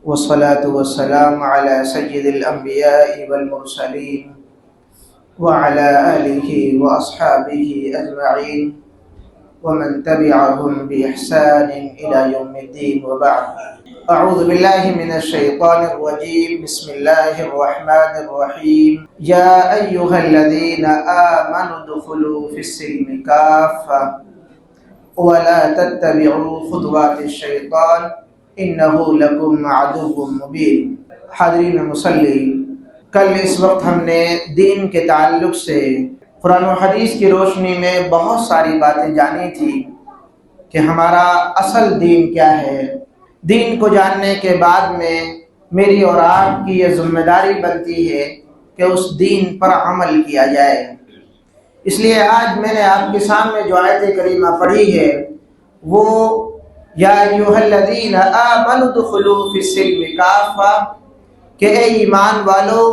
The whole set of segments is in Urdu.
والصلاة والسلام على سيد الأنبياء والمرسلين وعلى آله وأصحابه أجمعين ومن تبعهم بإحسان إلى يوم الدين، وبعد. أعوذ بالله من الشيطان الرجيم. بسم الله الرحمن الرحيم. يا أيها الذين آمنوا ادخلوا في السلم كافة ولا تتبعوا خطوات الشيطان انه لکم عدو مبین۔ حاضرین مصلی، کل اس وقت ہم نے دین کے تعلق سے قرآن و حدیث کی روشنی میں بہت ساری باتیں جانی تھی کہ ہمارا اصل دین کیا ہے۔ دین کو جاننے کے بعد میں میری اور آپ کی یہ ذمہ داری بنتی ہے کہ اس دین پر عمل کیا جائے۔ اس لیے آج میں نے آپ کے سامنے جو آیت کریمہ پڑھی ہے وہ یا ایھا الذین آمنوا ادخلوا فی السلم کافہ، کہ اے ایمان والو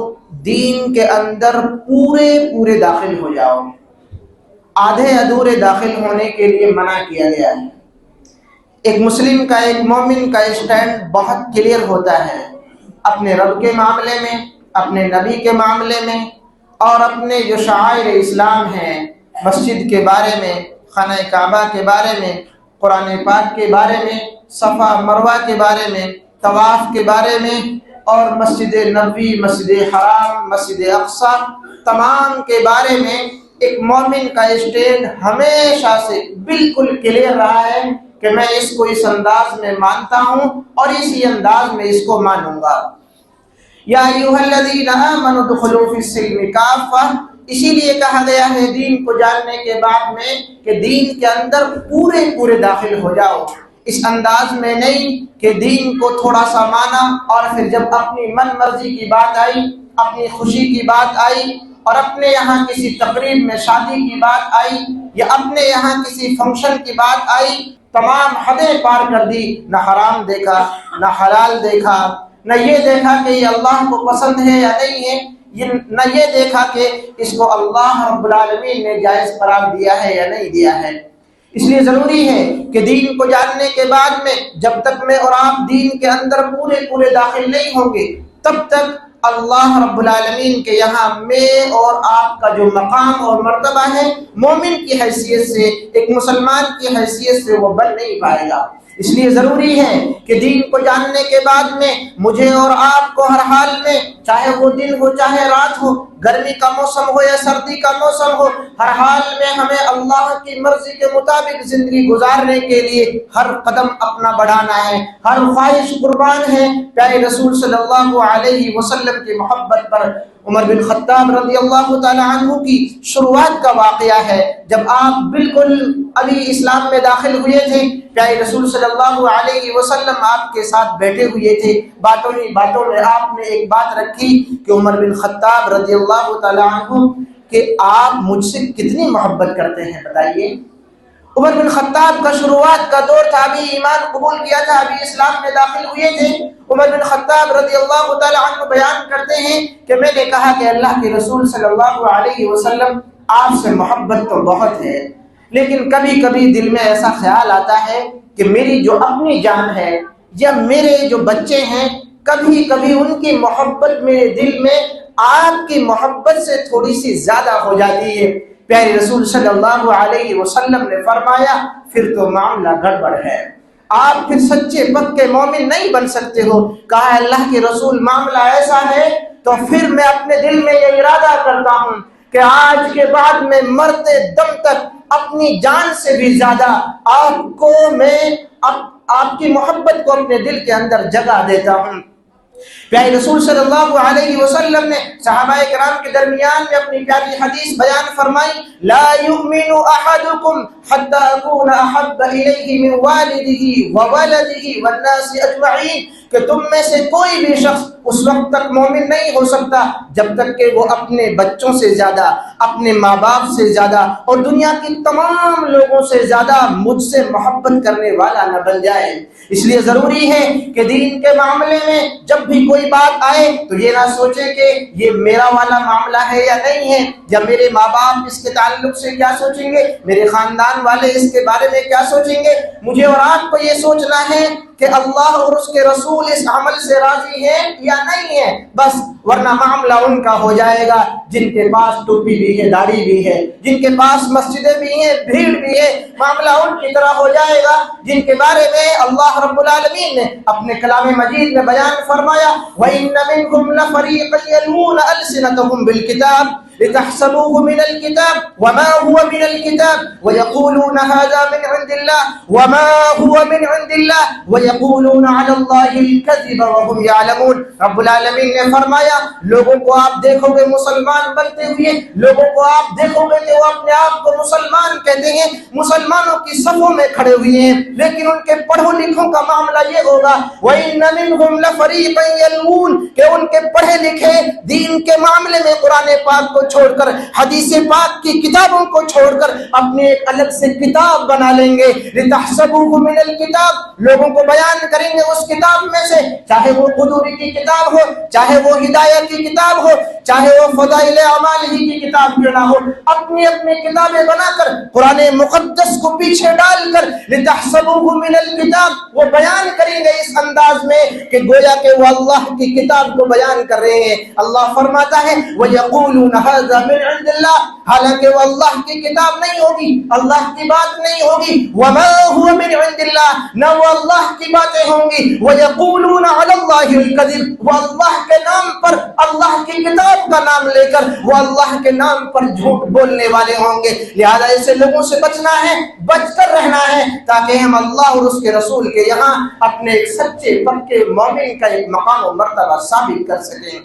دین کے اندر پورے داخل ہو جاؤ۔ آدھے ادھورے داخل ہونے کے لیے منع کیا گیا ہے۔ ایک مسلم کا، ایک مومن کا اسٹینڈ بہت کلیئر ہوتا ہے اپنے رب کے معاملے میں، اپنے نبی کے معاملے میں، اور اپنے جو شعائر اسلام ہیں، مسجد کے بارے میں، خانہ کعبہ کے بارے میں، قرآن پاک کے بارے میں، صفا مروہ کے بارے میں، طواف کے بارے میں، اور مسجد نبوی، مسجد حرام، مسجد اقصی، تمام کے بارے میں ایک مومن کا اسٹینڈ ہمیشہ سے بالکل کلیئر رہا ہے کہ میں اس کو اس انداز میں مانتا ہوں اور اسی انداز میں اس کو مانوں گا۔ یا ایھا الذین آمنوا ادخلوا فی السلم کافہ، اسی لیے کہا گیا ہے دین کو جاننے کے بعد میں کہ دین کے اندر پورے داخل ہو جاؤ۔ اس انداز میں نہیں کہ دین کو تھوڑا سا مانا اور پھر جب اپنی من مرضی کی بات آئی، اپنی خوشی کی بات آئی، اور اپنے یہاں کسی تقریب میں شادی کی بات آئی یا اپنے یہاں کسی فنکشن کی بات آئی، تمام حدیں پار کر دی، نہ حرام دیکھا، نہ حلال دیکھا، نہ یہ دیکھا کہ یہ اللہ کو پسند ہے یا نہیں ہے، نہ یہ دیکھا کہ اس کو اللہ رب العالمین نے جائز قرار دیا ہے یا نہیں دیا ہے۔ اس لیے ضروری ہے کہ دین کو جاننے کے بعد میں جب تک میں اور آپ دین کے اندر پورے داخل نہیں ہوں گے تب تک اللہ رب العالمین کے یہاں میں اور آپ کا جو مقام اور مرتبہ ہے مومن کی حیثیت سے، ایک مسلمان کی حیثیت سے وہ بن نہیں پائے گا۔ اس لیے ضروری ہے کہ دین کو جاننے کے بعد میں مجھے اور آپ کو ہر حال میں، چاہے وہ دن ہو چاہے رات ہو، گرمی کا موسم ہو یا سردی کا موسم ہو، ہر حال میں ہمیں اللہ کی مرضی کے مطابق زندگی گزارنے کے لیے ہر قدم اپنا بڑھانا ہے، ہر خواہش قربان ہے۔ پیارے رسول صلی اللہ علیہ وسلم کی محبت پر عمر بن خطاب رضی اللہ تعالی عنہ کی شروعات کا واقعہ ہے۔ جب آپ بالکل ابھی اسلام میں داخل ہوئے تھے، پیارے رسول صلی اللہ علیہ وسلم آپ کے ساتھ بیٹھے ہوئے تھے، باتوں میں آپ نے ایک بات رکھی کہ عمر بن خطاب رضی اللہ تعالی عنہ کہ آپ مجھ سے کتنی محبت کرتے ہیں بتائیے۔ عمر بن خطاب کا شروعات کا دور تھا، ابھی ایمان قبول کیا تھا، ابھی اسلام میں داخل ہوئے تھے۔ عمر بن خطاب رضی اللہ تعالی عنہ بیان کرتے ہیں کہ میں نے کہا کہ اللہ کے رسول صلی اللہ علیہ وسلم آپ سے محبت تو بہت ہے، لیکن کبھی کبھی دل میں ایسا خیال آتا ہے کہ میری جو اپنی جان ہے یا میرے جو بچے ہیں، کبھی کبھی ان کی محبت میرے دل میں آپ کی محبت سے تھوڑی سی زیادہ ہو جاتی ہے۔ پیارے رسول صلی اللہ علیہ وسلم نے فرمایا پھر تو معاملہ گڑبڑ ہے، آپ پھر سچے پکے مومن نہیں بن سکتے ہو۔ کہا اللہ کے رسول معاملہ ایسا ہے تو پھر میں اپنے دل میں یہ ارادہ کرتا ہوں کہ آج کے بعد میں مرتے دم تک اپنی جان سے بھی زیادہ آپ کی محبت کو اپنے دل کے اندر جگہ دیتا ہوں۔ پیارے رسول صلی اللہ علیہ وسلم نے صحابہ کرام کے درمیان میں اپنی پیاری حدیث بیان فرمائی، لا یؤمن احدکم حتی اکون احب الیہ من والدہ وولدہ والناس اجمعین، کہ تم میں سے کوئی بھی شخص اس وقت تک مومن نہیں ہو سکتا جب تک کہ وہ اپنے بچوں سے زیادہ، اپنے ماں باپ سے زیادہ اور دنیا کی تمام لوگوں سے زیادہ مجھ سے محبت کرنے والا نہ بن جائے۔ اس لیے ضروری ہے کہ دین کے معاملے میں جب بھی کوئی بات آئے تو یہ نہ سوچے کہ یہ میرا والا معاملہ ہے یا نہیں ہے، یا میرے ماں باپ اس کے تعلق سے کیا سوچیں گے، میرے خاندان والے اس کے بارے میں کیا سوچیں گے۔ مجھے اور آپ کو یہ سوچنا ہے کہ اللہ اور اس کے رسول رسول اس عمل سے راضی ہیں یا نہیں ہیں، بس، ورنہ معاملہ ان کا ہو جائے گا جن کے پاس ٹوپی بھی ہے، داڑھی بھی ہے، جن کے پاس مسجدیں بھی ہیں، بھیڑ بھی ہے، معاملہ ان کی طرح ہو جائے گا جن کے بارے میں اللہ رب العالمین نے اپنے کلام مجید میں بیان فرمایا وَإِنَّ مِنْهُمْ لَفَرِيقًا يَلْوُونَ أَلْسِنَتَهُمْ بِالْكِتَابِ لِتَحْسَبُوهُ مِنَ الْكِتَابِ وَمَا هُوَ مِنَ الْكِتَابِ وَيَقُولُونَ هَذَا مِنْ عِنْدِ اللَّهِ وَمَا هُوَ مِنْ عِنْدِ اللَّهِ وَيَقُولُونَ عَلَى اللَّهِ الْكَذِبَ وَهُمْ يَعْلَمُونَ۔ رب العالمین نے فرمایا لوگوں کو آپ دیکھو گے مسلمان بنتے ہوئے، لوگوں کو آپ دیکھو گے کہ وہ اپنے آپ کو مسلمان کہتے ہیں، مسلمانوں کی صفوں میں کھڑے ہوئے ہیں، لیکن ان کے پڑھوں لکھوں کا معاملہ یہ ہوگا وَإِنَّ مِنْهُمْ لَفَرِيقًا يَلْوُونَ کہ ان کے پڑھے لکھے دین کے معاملے میں قرآن پاک کو چھوڑ کر، حدیث پاک کی کتابوں کو چھوڑ کر اپنی ایک الگ سے کتاب بنا لیں گے لِتَحْسَبُوهُ مِنَ الْكِتَابِ، لوگوں کو بیان کریں گے اس کتاب میں سے، چاہے وہ قدوری کی کتاب ہو، چاہے وہ ہدایت کی کتاب ہو، چاہے وہ فضائل اعمال ہی کی کتاب کیوں نہ ہو، اپنی اپنی کتابیں بنا کر قرآن مقدس کو پیچھے ڈال کر لِتَحْسَبُوهُ مِنَ الْكِتَابِ وہ بیان کریں گے اس انداز میں کہ گویا کہ وہ اللہ کی کتاب کو بیان کر رہے ہیں۔ اللہ فرماتا ہے وَيَقُولُونَ هَذَا مِنْ عِنْدِ اللَّهِ، حالانکہ وہ اللہ کی کتاب نہیں ہوگی، اللہ کی بات نہیں ہوگی، وَمَا هُوَ مِنْ عِنْدِ اللَّهِ، نہ وہ اللہ کی باتیں ہوں گی، وَيَقُولُونَ عَلَى اللَّهِ الْكَذِبَ، وہ اللہ کے نام پر، اللہ کی کتاب کا نام لے کر وہ اللہ کے نام پر جھوٹ بولنے والے ہوں گے۔ لہذا ایسے لوگوں سے بچنا ہے، بچ کر رہنا ہے، تاکہ ہم اللہ اور اس کے رسول کے یہاں اپنے ایک سچے پکے مومن کا ایک مقام و مرتبہ ثابت کر سکیں۔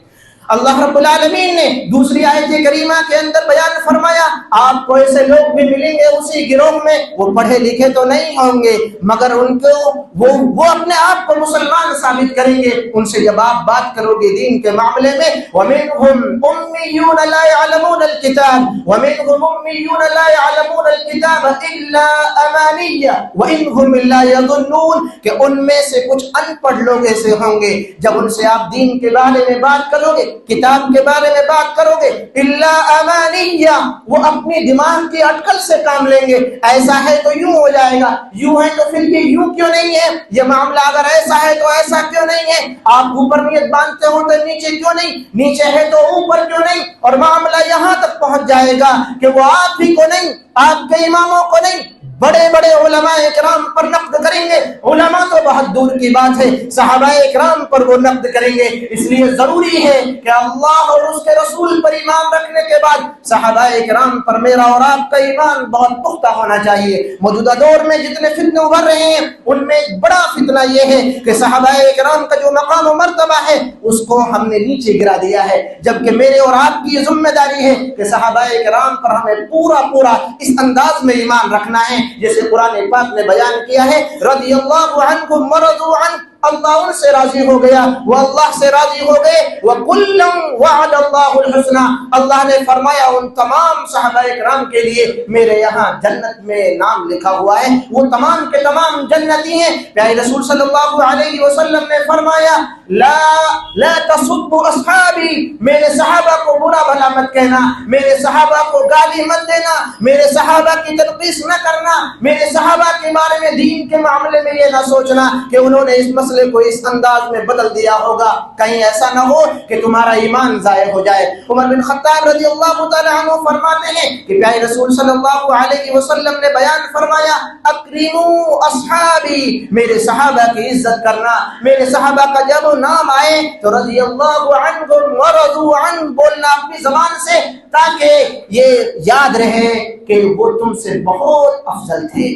اللہ رب العالمین نے دوسری آیت کریمہ کے اندر بیان فرمایا آپ کو ایسے لوگ بھی ملیں گے اسی گروہ میں، وہ پڑھے لکھے تو نہیں ہوں گے مگر ان کو وہ اپنے آپ کو مسلمان ثابت کریں گے۔ ان سے جب آپ بات کرو گے دین کے معاملے میں وَمِنْهُمْ أُمِّيُّونَ لَا يَعْلَمُونَ الْكِتَابَ وَمِنْهُمْ أُمِّيُّونَ لَا يَعْلَمُونَ الْكِتَابَ إِلَّا أَمَانِيَّ وَإِنْهُمْ إِلَّا يَظُنُّونَ کہ ان میں سے کچھ ان پڑھ لوگ ایسے ہوں گے جب ان سے آپ دین کے بارے میں بات کرو گے، کتاب کے بارے میں بات کرو گے، الا امانیہ وہ اپنی دماغ کی اٹکل سے کام لیں گے، ایسا ہے تو یوں ہو جائے گا، یوں ہے تو پھر یہ یوں کیوں نہیں ہے، یہ معاملہ اگر ایسا ہے تو ایسا کیوں نہیں ہے، آپ اوپر نیت باندھتے ہو تو نیچے کیوں نہیں، نیچے ہے تو اوپر کیوں نہیں، اور معاملہ یہاں تک پہنچ جائے گا کہ وہ آپ ہی کو نہیں، آپ کے اماموں کو نہیں، بڑے بڑے علماء اکرام پر نقد کریں گے۔ علماء تو بہت دور کی بات ہے، صحابہ اکرام پر وہ نقد کریں گے۔ اس لیے ضروری ہے کہ اللہ اور اس کے رسول پر ایمان رکھنے کے بعد صحابہ اکرام پر میرا اور آپ کا ایمان بہت پختہ ہونا چاہیے۔ موجودہ دور میں جتنے فتنے ابھر رہے ہیں ان میں ایک بڑا فتنہ یہ ہے کہ صحابہ اکرام کا جو مقام و مرتبہ ہے اس کو ہم نے نیچے گرا دیا ہے، جبکہ میرے اور آپ کی یہ ذمہ داری ہے کہ صحابہ اکرام پر ہمیں پورا اس انداز میں ایمان رکھنا ہے جیسے قرآن پاک نے بیان کیا ہے رضی اللہ عنہم ورضوا عنہ، اللہ ان سے راضی ہو گیا، وہ اللہ سے راضی ہو گئے، وَكُلًّا وَعَدَ اللَّهُ الْحُسْنَى، اللہ نے فرمایا ان تمام صحابہ اکرام کے لیے میرے یہاں جنت میں نام لکھا ہوا ہے، وہ تمام کے تمام جنتی ہیں۔ پیارے رسول صلی اللہ علیہ وسلم نے فرمایا لا تسبوا اصحابی، میرے صحابہ کو برا بھلا مت کہنا، میرے صحابہ کو گالی مت دینا، میرے صحابہ کی تنقیص نہ کرنا، میرے صحابہ کے بارے میں دین کے معاملے میں یہ نہ سوچنا کہ انہوں نے اس مسئلے کو اس انداز میں بدل دیا ہوگا، کہیں ایسا نہ ہو کہ تمہارا ایمان ضائع ہو جائے۔ عمر بن خطاب رضی اللہ تعالی عنہ فرماتے ہیں کہ پیارے رسول صلی اللہ علیہ وسلم نے بیان فرمایا اکرموا اصحابی، میرے صحابہ کی عزت کرنا، میرے صحابہ کا جب نام آئے تو رضی اللہ عنہم ورضوا عنہ بولنا اپنی زبان سے، تاکہ یہ یاد رہے کہ وہ تم سے بہت افضل تھے۔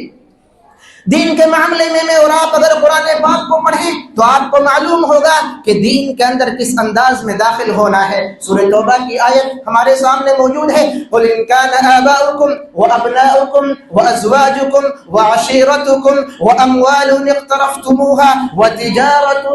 دین کے معاملے میں اور آپ اگر قرآن پاک کو پڑھیں تو آپ کو معلوم ہوگا کہ دین کے اندر کس انداز میں داخل ہونا ہے۔ سورہ توبہ کی آیت ہمارے سامنے موجود ہے قُلْ إِنْ كَانَ آبَاؤُكُمْ وَأَبْنَاؤُكُمْ وَأَزْوَاجُكُمْ وَعَشِيرَتُكُمْ وَأَمْوَالٌ اقْتَرَفْتُمُوهَا وَتِجَارَةٌ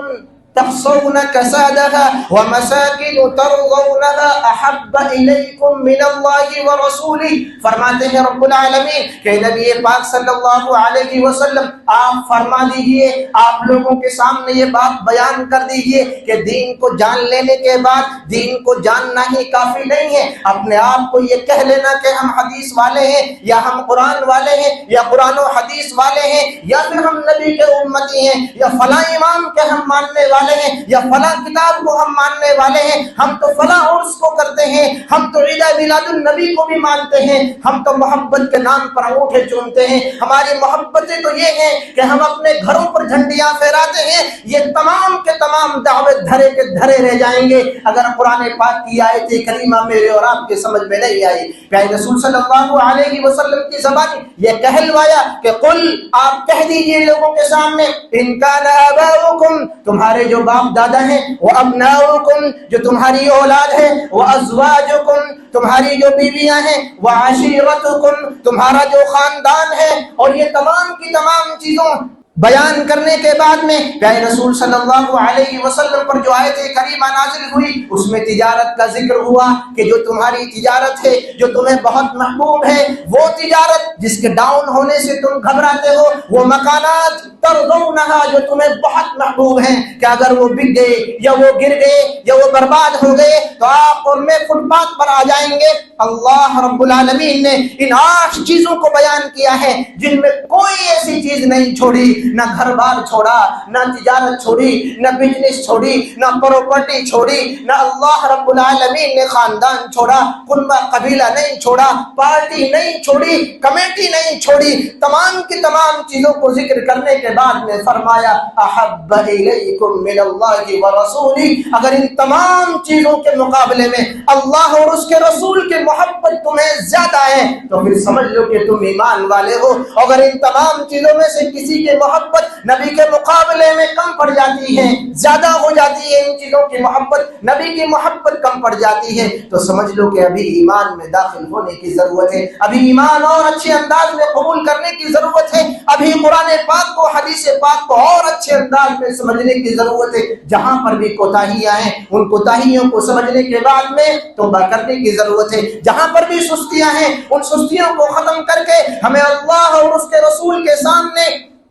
تخشون كسادها ومساكن ترضونها احب اليكم من الله ورسوله. فرماتے ہیں رب العالمین کہ نبی پاک صلی اللہ علیہ وسلم آپ فرما دیجئے، آپ لوگوں کے سامنے یہ بات بیان کر دیجئے کہ دین کو جان لینے کے بعد دین کو جاننا ہی کافی نہیں ہے، اپنے آپ کو یہ کہہ لینا کہ ہم حدیث والے ہیں یا ہم قرآن والے ہیں یا قرآن و حدیث والے ہیں یا پھر ہم نبی کے امتی ہیں یا فلاں امام کے ہم ماننے والے ہیں یا فلاں کتاب کو ہم ماننے والے ہیں، ہم تو فلاں عرس کو کرتے ہیں، ہم تو عید میلاد النبی کو بھی مانتے ہیں، ہم تو محبت کے نام پر انگوٹھے چومتے ہیں، ہماری محبتیں تو یہ ہیں کہ ہم اپنے گھروں پر جھنڈیاں پھہراتے ہیں. یہ تمام کے تمام دعوے دھرے کے دھرے رہ جائیں گے اگر قرآن پاک کی آیت کریمہ میرے اور آپ کے سمجھ میں نہیں آئی. پیارے رسول صلی اللہ علیہ وسلم کی زبان یہ کہلوایا کہ قل، آپ کہہ دیجئے لوگوں کے سامنے، ان کان آباؤکم، تمہارے جو باپ دادا ہیں، وابناؤکم، جو تمہاری اولاد ہے، وازواجکم، تمہاری جو بیویاں ہیں، وعشیرتکم، تمہارا جو خاندان ہے، اور یہ تمام کی تمام چیزوں بیان کرنے کے بعد میں پیارے رسول صلی اللہ علیہ وسلم پر جو آیت کریمہ نازل ہوئی اس میں تجارت کا ذکر ہوا کہ جو تمہاری تجارت ہے، جو تمہیں بہت محبوب ہے، وہ تجارت جس کے ڈاؤن ہونے سے تم گھبراتے ہو، وہ مکانات ترضونہا جو تمہیں بہت محبوب ہیں کہ اگر وہ بک گئے یا وہ گر گئے یا وہ برباد ہو گئے تو آپ اور میں فٹ پاتھ پر آ جائیں گے. اللہ رب العالمین نے ان 8 چیزوں کو بیان کیا ہے جن میں کوئی ایسی چیز نہیں چھوڑی، نہ گھر بار چھوڑا، نہ تجارت چھوڑی، نہ بزنس چھوڑی، نہ پراپرٹی چھوڑی، نہ اللہ رب العالمین نے خاندان چھوڑا، کنبہ قبیلہ نہیں چھوڑا، پارٹی نہیں چھوڑی، کمیٹی نہیں چھوڑی. تمام کی تمام چیزوں کو ذکر کرنے کے بعد میں فرمایا احب الیکم من اللہ ورسولہ. اگر ان تمام چیزوں کے مقابلے میں اللہ اور اس کے رسول کی محبت تمہیں زیادہ ہے تو پھر سمجھ لو کہ تم ایمان والے ہو. اگر ان تمام چیزوں میں سے کسی کے محبت نبی کے مقابلے میں کم پڑ جاتی ہے، زیادہ ہو جاتی ہے، ان چیزوں کی محبت نبی کی محبت کم پڑ جاتی ہے، تو سمجھ لو کہ ابھی ایمان میں داخل ہونے کی ضرورت ہے، ابھی ایمان اور اچھے انداز میں قبول کرنے کی ضرورت ہے، ابھی قرآن پاک کو، حدیث پاک کو اور اچھے انداز میں سمجھنے کی ضرورت ہے. جہاں پر بھی کوتاہیاں ہیں ان کوتاہیوں کو سمجھنے کے بعد میں توبہ کرنے کی ضرورت ہے. جہاں پر بھی سستیاں ہیں ان سستیوں کو ختم کر کے ہمیں اللہ اور اس کے رسول کے سامنے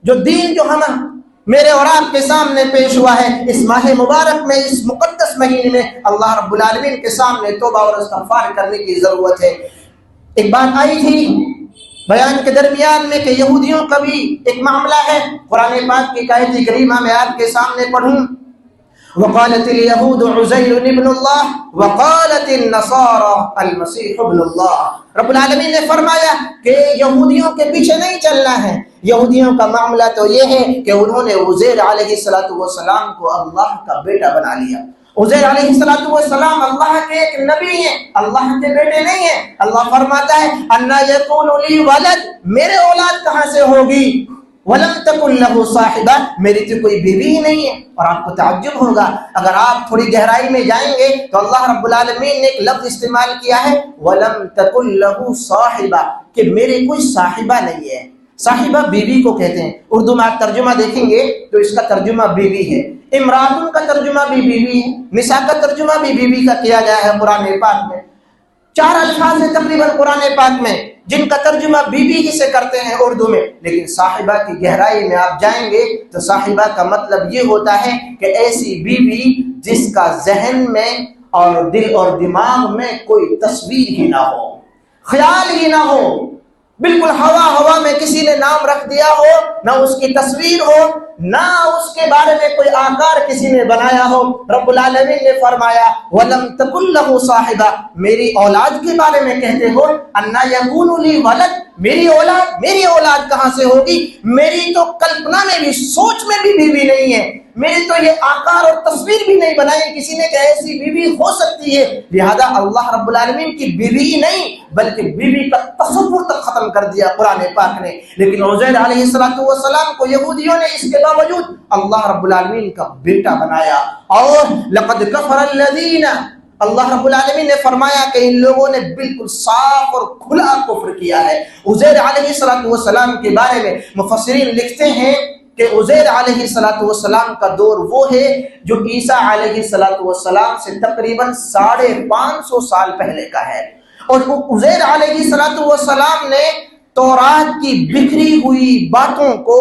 جو دین جو ہم میرے اور آپ کے سامنے پیش ہوا ہے اس ماہ مبارک میں، اس مقدس مہینے میں، اللہ رب العالمین کے سامنے توبہ اور استغفار کرنے کی ضرورت ہے. ایک بات آئی تھی بیان کے درمیان میں کہ یہودیوں کا بھی ایک معاملہ ہے. قرآن پاک کی آیت کریمہ میں آپ کے سامنے پڑھوں. وقالت اليهود عزير ابن الله وقالت النصارى المسيح ابن الله. رب العالمین نے فرمایا کہ یہودیوں کے پیچھے نہیں چلنا ہے. یہودیوں کا معاملہ تو یہ ہے کہ انہوں نے عزیر علیہ السلام کو اللہ کا بیٹا بنا لیا. عزیر علیہ السلام اللہ کے ایک نبی ہیں، اللہ کے بیٹے نہیں ہیں. اللہ فرماتا ہے انا یکون لی ولد، میرے اولاد کہاں سے ہوگی؟ ولم تکن له صاحبہ، میری تو کوئی بیوی ہی نہیں ہے. اور آپ کو تعجب ہوگا اگر آپ تھوڑی گہرائی میں جائیں گے تو اللہ رب العالمین نے ایک لفظ استعمال کیا ہے ولم تکن له صاحبہ، کہ میرے کوئی صاحبہ نہیں ہے. صاحبہ بیوی کو کہتے ہیں. اردو میں آپ ترجمہ دیکھیں گے تو اس کا ترجمہ بیوی ہے. امراتن کا ترجمہ بھی بیوی ہے. نساء کا ترجمہ بھی بیوی کا کیا گیا ہے قرآن پاک میں. 4 الفاظ ہیں تقریباً قرآن پاک میں جن کا ترجمہ بیوی ہی سے کرتے ہیں اردو میں. لیکن صاحبہ کی گہرائی میں آپ جائیں گے تو صاحبہ کا مطلب یہ ہوتا ہے کہ ایسی بیوی جس کا ذہن میں اور دل اور دماغ میں کوئی تصویر ہی نہ ہو، خیال ہی نہ ہو، بالکل ہوا میں کسی نے نام رکھ دیا ہو، نہ اس کی تصویر ہو، نہ اس کے بارے میں کوئی آکار کسی نے بنایا ہو. رب العالمین نے فرمایا وَلَمْ تَكُنْ لَهُ صَاحِبَةٌ، میری اولاد کے بارے میں کہتے ہو اَنَّا يَكُونُ لِي وَلَدٌ، میری اولاد کہاں سے ہوگی؟ میری تو کلپنا میں بھی، سوچ میں بھی بیوی نہیں ہے. میری تو یہ آکار اور تصویر بھی نہیں بنائی کسی نے کہ ایسی بیوی ہو سکتی ہے. لہذا اللہ رب العالمین کی بیوی ہی نہیں بلکہ بیوی کا تصور تک ختم کر دیا قرآن پاک نے. لیکن عزیر علیہ السلام کو یہودیوں نے اس کے باوجود اللہ رب العالمین کا بیٹا بنایا. اور لقد کفر الذین، اللہ رب العالمین نے فرمایا کہ ان لوگوں نے بالکل صاف اور کھلا کفر کیا ہے. عزیر علیہ السلام کے بارے میں مفسرین لکھتے ہیں کہ عزیر علیہ السلام کا دور وہ ہے جو عیسیٰ علیہ السلام سے تقریباً 550 سال پہلے کا ہے، اور عزیر علیہ السلام نے تورات کی بکھری ہوئی باتوں کو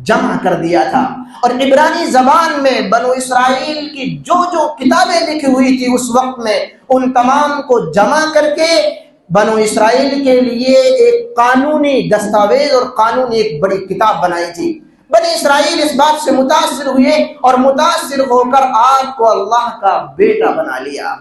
جمع کر دیا تھا، اور عبرانی زبان میں بنو اسرائیل کی جو جو کتابیں لکھی ہوئی تھی اس وقت میں، ان تمام کو جمع کر کے بنو اسرائیل کے لیے ایک قانونی دستاویز اور قانونی ایک بڑی کتاب بنائی تھی۔ بنی اسرائیل اس بات سے متاثر ہوئے اور متاثر ہو کر آپ کو اللہ کا بیٹا بنا لیا،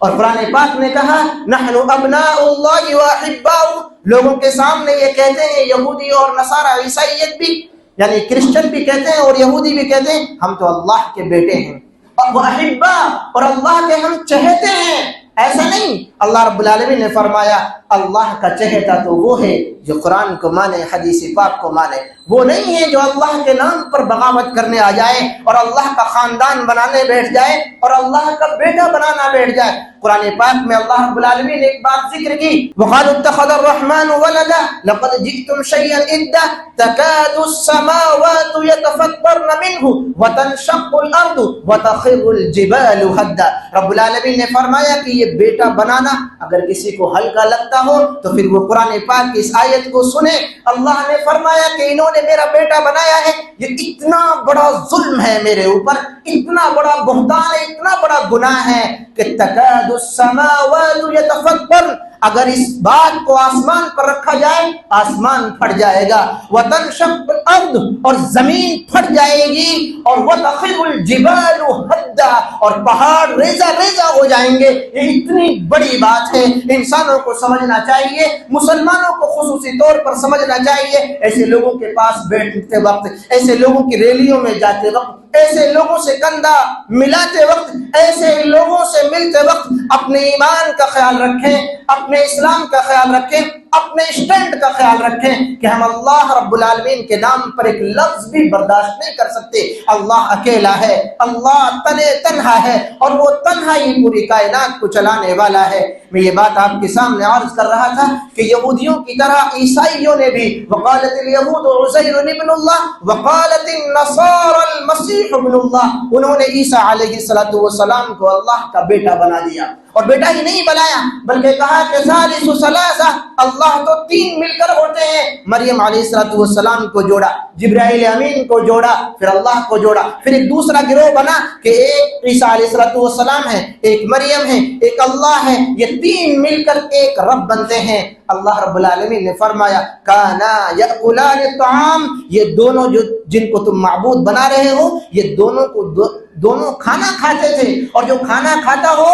اور قرآن پاک نے کہا نحن ابناء اللہ واحباؤ، لوگوں کے سامنے یہ کہتے ہیں یہودی اور نصارى، عیسائیت بھی یعنی کرسچن بھی کہتے ہیں اور یہودی بھی کہتے ہیں ہم تو اللہ کے بیٹے ہیں، واحبا، اور اللہ کے ہم چہتے ہیں۔ ایسا نہیں، اللہ رب العالمین نے فرمایا اللہ کا چہتا تو وہ ہے جو قرآن کو مانے، حدیث پاک کو مانے، وہ نہیں ہے جو اللہ کے نام پر بغاوت کرنے آ جائے اور اللہ کا خاندان بنانے بیٹھ جائے اور اللہ کا بیٹا بنانا بیٹھ جائے۔ قرآن پاک میں اللہ رب العالمین نے ایک بات ذکر کی، وقالوا اتخذ الرحمن ولدا لقد جئتم شيئا إدا تكاد السماوات يتفطرن منه وتنشق الارض وتخر الجبال هدا۔ رب العالمین نے فرمایا کہ یہ بیٹا بنانا اگر کسی کو ہلکا لگتا ہو تو پھر وہ قرآن پاک کی اس آیت کو سنے۔ اللہ نے فرمایا کہ انہوں نے میرا بیٹا بنایا ہے، یہ اتنا بڑا ظلم ہے میرے اوپر، اتنا بڑا بہتان ہے، اتنا بڑا گناہ ہے کہ تکاد السماوات یتفطرن، اگر اس بات کو آسمان پر رکھا جائے آسمان پھٹ جائے گا، وتنشق الارض، اور زمین پھٹ جائے گی، اور وتخر الجبال ہدا، اور پہاڑ ریزہ ریزہ ہو جائیں گے۔ یہ اتنی بڑی بات ہے، انسانوں کو سمجھنا چاہیے، مسلمانوں کو خصوصی طور پر سمجھنا چاہیے۔ ایسے لوگوں کے پاس بیٹھتے وقت، ایسے لوگوں کی ریلیوں میں جاتے وقت، ایسے لوگوں سے کندھا ملاتے وقت، ایسے لوگوں سے ملتے وقت اپنے ایمان کا خیال رکھیں، اپنے اسلام کا خیال رکھیں، اپنے اسٹینڈ کا خیال رکھیں کہ ہم اللہ رب العالمین کے نام پر ایک لفظ بھی برداشت نہیں کر سکتے۔ اللہ اکیلا ہے، اللہ تنہا ہے، اور وہ تنہا ہی پوری کائنات کو چلانے والا ہے۔ میں یہ بات آپ کے سامنے عرض کر رہا تھا کہ یہودیوں کی طرح عیسائیوں نے بھی وقالت الیہود عزیر ابن اللہ وقالت النصارى المسیح ابن اللہ، انہوں نے عیسیٰ علیہ السلام کو اللہ کا بیٹا بنا دیا، اور بیٹا ہی نہیں بنایا بلکہ کہا کہ ثالث ثلاثہ، اللہ تو تین مل کر ہوتے ہیں۔ مریم علیہ السلام کو جوڑا، جبرائیل امین کو جوڑا، پھر اللہ کو جوڑا، پھر ایک دوسرا گروہ بنا کہ ایک عیسیٰ علیہ السلام ہے، ایک مریم ہے، ایک اللہ ہے، یہ تین مل کر ایک رب بنتے ہیں۔ اللہ رب العالمین نے فرمایا کانا یاکلان الطعام، یہ دونوں جو جن کو تم معبود بنا رہے ہو یہ دونوں کھانا کھاتے تھے، اور جو کھانا کھاتا ہو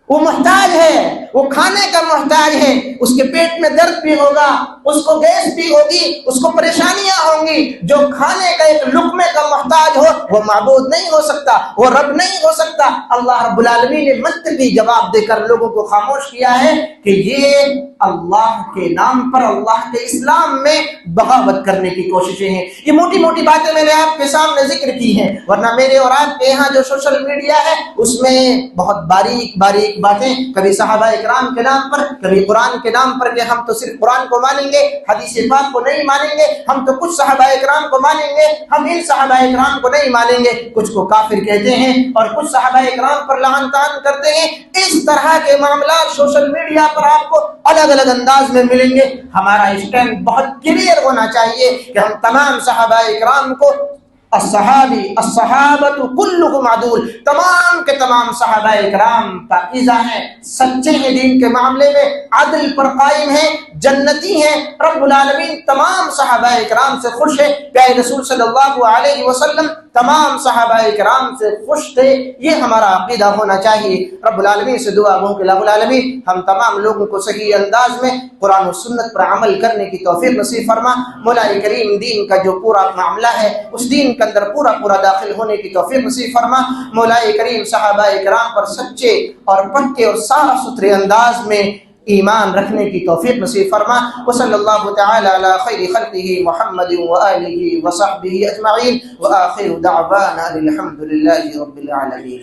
وہ محتاج ہے، وہ کھانے کا محتاج ہے، اس کے پیٹ میں درد بھی ہوگا، اس کو گیس بھی ہوگی، اس کو پریشانیاں ہوں گی۔ جو کھانے کا ایک لقمے کا محتاج ہو وہ معبود نہیں ہو سکتا، وہ رب نہیں ہو سکتا۔ اللہ رب العالمین نے منطقی جواب دے کر لوگوں کو خاموش کیا ہے کہ یہ اللہ کے نام پر، اللہ کے اسلام میں بغاوت کرنے کی کوششیں ہیں۔ یہ موٹی موٹی باتیں میں نے آپ کے سامنے ذکر کی ہیں، ورنہ میرے اور آپ کے یہاں جو سوشل میڈیا ہے اس میں بہت باریک باریک باتیں، کبھی صحابہ اکرام کے نام پر، کبھی قرآن کے نام پر کہ ہم تو صرف قرآن کو مانیں گے، حدیث پاک کو نہیں مانیں گے، ہم تو کچھ صحابہ اکرام کو مانیں گے، ہم ان صحابہ اکرام کو نہیں مانیں گے، کچھ کو کافر کہتے ہیں اور کچھ صحابہ اکرام پر لعن طعن کرتے ہیں۔ اس طرح کے معاملات سوشل میڈیا پر آپ کو الگ الگ انداز میں ملیں گے۔ ہمارا اسٹینڈ بہت کلیئر ہونا چاہیے کہ ہم تمام صحابہ اکرام کو الصحابۃ کلہم عدول، تمام کے تمام صحابہ اکرام پاکیزہ ہیں، سچے ہیں، دین کے معاملے میں عدل پر قائم ہیں، جنتی ہیں۔ رب العالمین تمام صحابہ اکرام سے خوش ہے، پیارے رسول صلی اللہ علیہ وسلم تمام صحابہ اکرام سے خوش تھے۔ یہ ہمارا عقیدہ ہونا چاہیے۔ رب العالمین سے دعا ہوں کہ رب العالمین ہم تمام لوگوں کو صحیح انداز میں قرآن و سنت پر عمل کرنے کی توفیق نصیب فرما۔ مولا کریم دین کا جو پورا معاملہ ہے اس دین کے اندر پورا داخل ہونے کی توفیق نصیب فرما۔ مولا کریم صحابہ اکرام پر سچے اور پکے اور صاف ستھرے انداز میں ایمان رکھنے کی توفیق نصیب فرما۔ وصلی اللہ تعالی علی خیر خلقہ محمد وآلہ وصحبہ اجمعین، وآخر دعوانا الحمد للہ رب العالمین۔